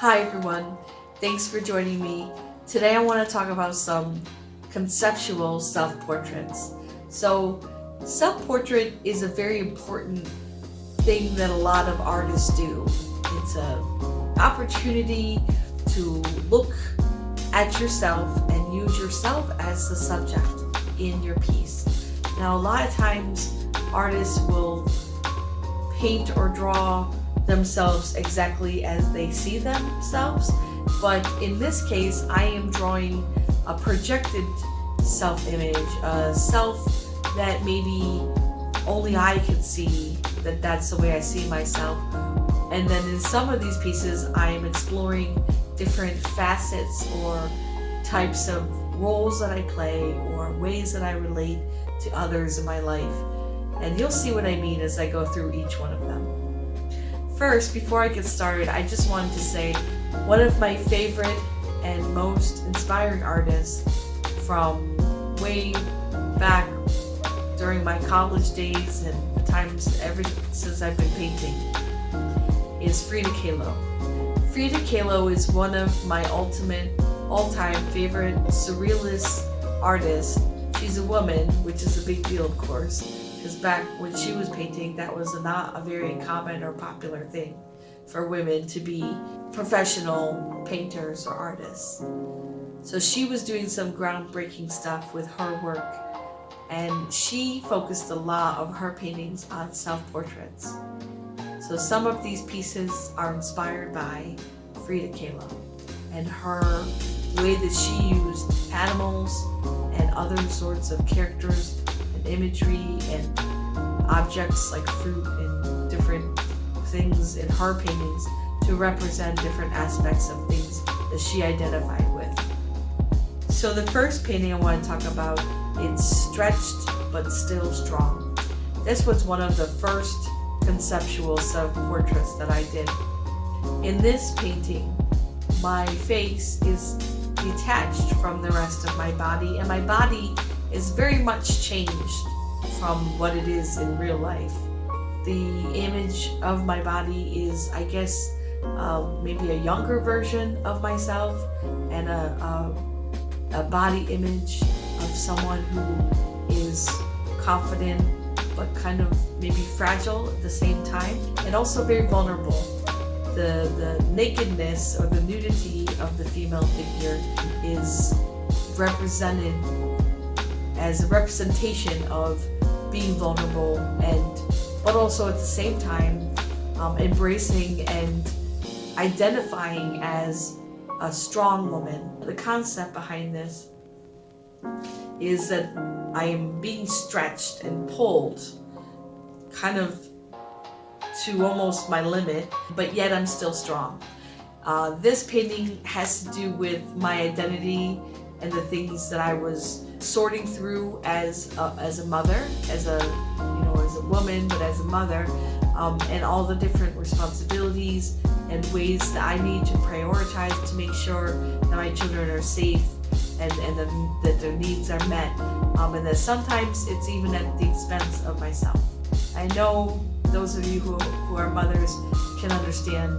Hi everyone, thanks for joining me. Today I want to talk about some conceptual self-portraits. So self-portrait is a very important thing that a lot of artists do. It's an opportunity to look at yourself and use yourself as the subject in your piece. Now a lot of times artists will paint or draw themselves exactly as they see themselves, but in this case I am drawing a projected self-image, a self that maybe only I can see, that's the way I see myself. And then in some of these pieces I am exploring different facets or types of roles that I play or ways that I relate to others in my life, and you'll see what I mean as I go through each one of them. First, before I get started, I just wanted to say one of my favorite and most inspiring artists from way back during my college days and the times ever since I've been painting is Frida Kahlo. Frida Kahlo is one of my ultimate all-time favorite surrealist artists. She's a woman, which is a big deal, of course, because back when she was painting, that was not a very common or popular thing for women to be professional painters or artists. So she was doing some groundbreaking stuff with her work, and she focused a lot of her paintings on self-portraits. So some of these pieces are inspired by Frida Kahlo and her way that she used animals and other sorts of characters and imagery and objects like fruit and different things in her paintings to represent different aspects of things that she identified with. So the first painting I want to talk about, it's stretched but still strong. This was one of the first conceptual self-portraits that I did. In this painting, my face is detached from the rest of my body, and my body is very much changed from what it is in real life. The image of my body is, I guess, maybe a younger version of myself, and a body image of someone who is confident but kind of maybe fragile at the same time, and also very vulnerable. The nakedness or the nudity of the female figure is represented as a representation of being vulnerable, but also at the same time embracing and identifying as a strong woman. The concept behind this is that I am being stretched and pulled kind of to almost my limit, but yet I'm still strong. This painting has to do with my identity and the things that I was sorting through as a mother, as a woman, but as a mother, and all the different responsibilities and ways that I need to prioritize to make sure that my children are safe and that their needs are met, and that sometimes it's even at the expense of myself. I know those of you who are mothers can understand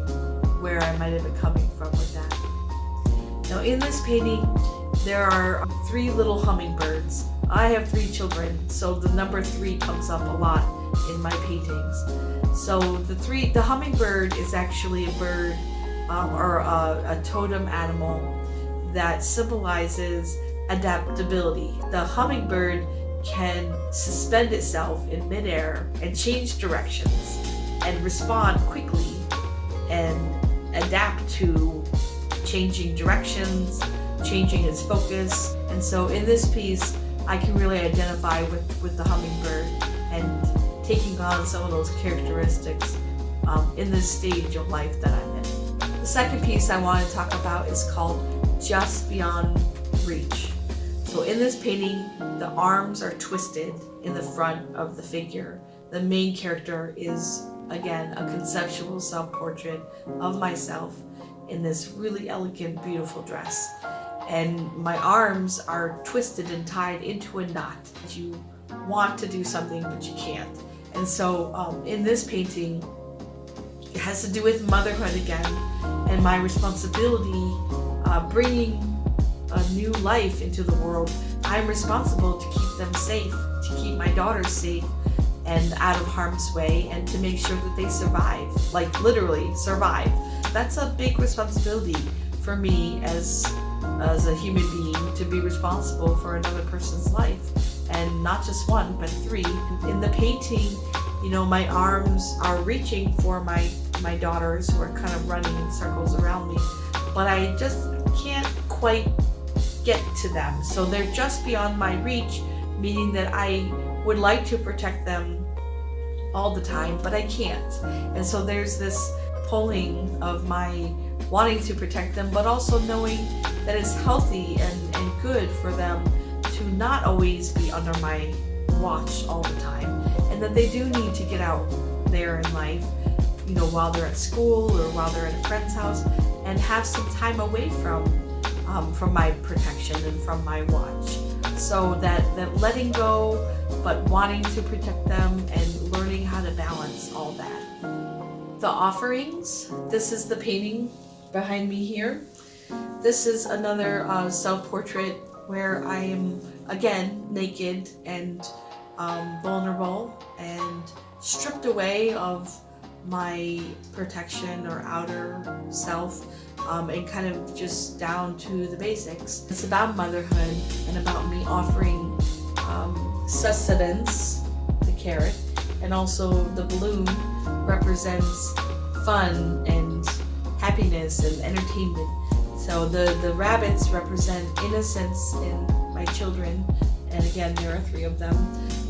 where I might have been coming from with that. Now in this painting, there are 3 little hummingbirds. I have 3 children, so the number 3 comes up a lot in my paintings. So the hummingbird is actually a bird or a totem animal that symbolizes adaptability. The hummingbird can suspend itself in midair and change directions and respond quickly and adapt to changing directions, changing its focus. And so in this piece I can really identify with the hummingbird and taking on some of those characteristics in this stage of life that I'm in. The second piece I want to talk about is called Just Beyond Reach. So in this painting, the arms are twisted in the front of the figure. The main character is, again, a conceptual self-portrait of myself in this really elegant, beautiful dress. And my arms are twisted and tied into a knot. You want to do something, but you can't. And so in this painting, it has to do with motherhood again, and and my responsibility bringing a new life into the world. I'm responsible to keep them safe, to keep my daughters safe and out of harm's way, and to make sure that they survive, like literally survive. That's a big responsibility for me as a human being, to be responsible for another person's life, and not just one but three. In the painting, my arms are reaching for my daughters, who are kind of running in circles around me, but I just can't quite get to them. So they're just beyond my reach, meaning that I would like to protect them all the time, but I can't. And so there's this pulling of my wanting to protect them, but also knowing that it's healthy and good for them to not always be under my watch all the time, and that they do need to get out there in life, while they're at school or while they're at a friend's house, and have some time away from my protection and from my watch. So that letting go, but wanting to protect them, and learning how to balance all that. The offerings. This is the painting behind me here. This is another self-portrait where I am again naked and vulnerable and stripped away of my protection or outer self, and kind of just down to the basics. It's about motherhood and about me offering sustenance, the carrot, and also the balloon represents fun and happiness and entertainment. So the rabbits represent innocence in my children, and again there are 3 of them.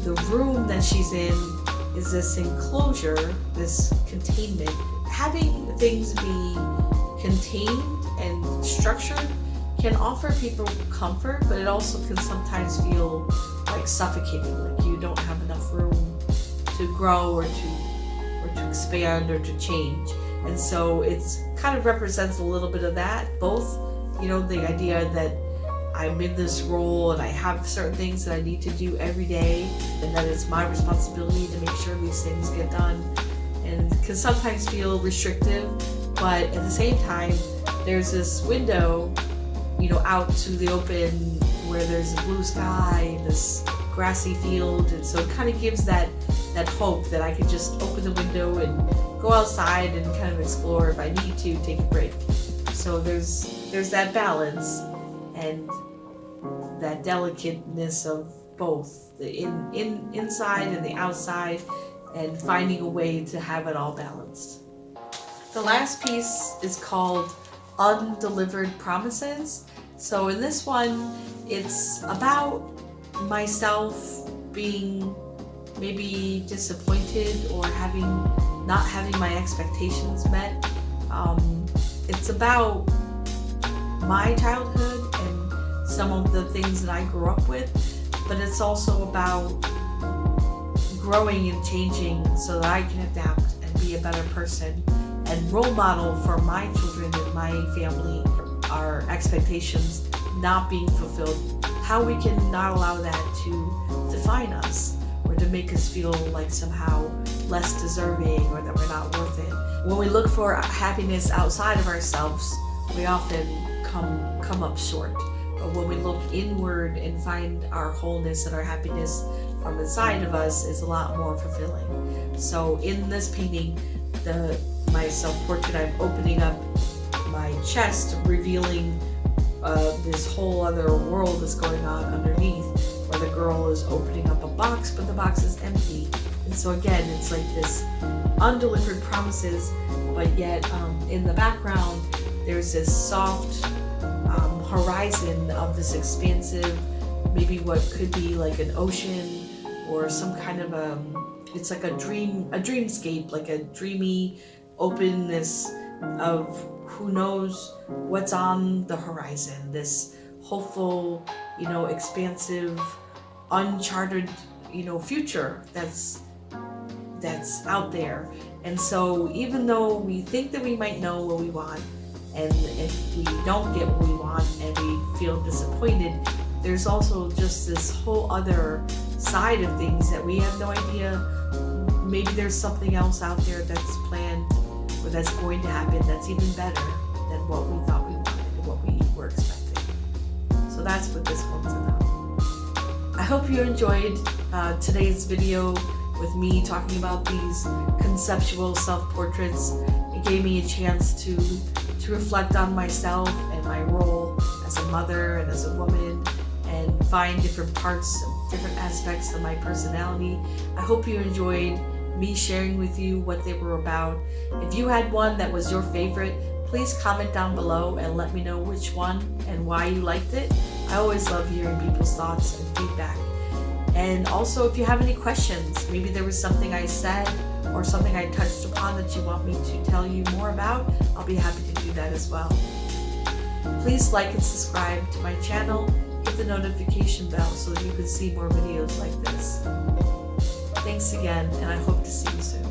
The room that she's in is this enclosure, this containment. Having things be contained and structured can offer people comfort, but it also can sometimes feel like suffocating, like you don't have enough room to grow or to expand or to change. And so it's kind of represents a little bit of that, both, the idea that I'm in this role and I have certain things that I need to do every day, and that it's my responsibility to make sure these things get done, and can sometimes feel restrictive, but at the same time there's this window, out to the open where there's a blue sky, this grassy field, and so it kind of gives that hope that I can just open the window and go outside and kind of explore if I need to take a break. So there's that balance and that delicateness of both the inside and the outside, and finding a way to have it all balanced. The last piece is called Undelivered Promises. So in this one, it's about myself being maybe disappointed or not having my expectations met. It's about my childhood and some of the things that I grew up with, but it's also about growing and changing so that I can adapt and be a better person and role model for my children and my family, our expectations not being fulfilled, how we can not allow that to define us or to make us feel like somehow less deserving or that we're not worth it. When we look for happiness outside of ourselves, we often come up short. But when we look inward and find our wholeness and our happiness from inside of us, is a lot more fulfilling. So in this painting, my self-portrait, I'm opening up my chest, revealing this whole other world that's going on underneath, where the girl is opening up a box, but the box is empty. And so again, it's like this undelivered promises, but yet in the background, there's this soft horizon of this expansive, maybe what could be like an ocean or some kind of it's like a dreamscape, like a dreamy openness of who knows what's on the horizon, this hopeful, expansive, uncharted, future that's out there. And so even though we think that we might know what we want, and if we don't get what we want and we feel disappointed, there's also just this whole other side of things that we have no idea. Maybe there's something else out there that's planned or that's going to happen that's even better. what we thought we wanted and what we were expecting. So that's what this one's about. I hope you enjoyed today's video with me talking about these conceptual self-portraits. It gave me a chance to reflect on myself and my role as a mother and as a woman, and find different parts, different aspects of my personality. I hope you enjoyed me sharing with you what they were about. If you had one that was your favorite, please comment down below and let me know which one and why you liked it. I always love hearing people's thoughts and feedback. And also, if you have any questions, maybe there was something I said or something I touched upon that you want me to tell you more about, I'll be happy to do that as well. Please like and subscribe to my channel, hit the notification bell so that you can see more videos like this. Thanks again, and I hope to see you soon.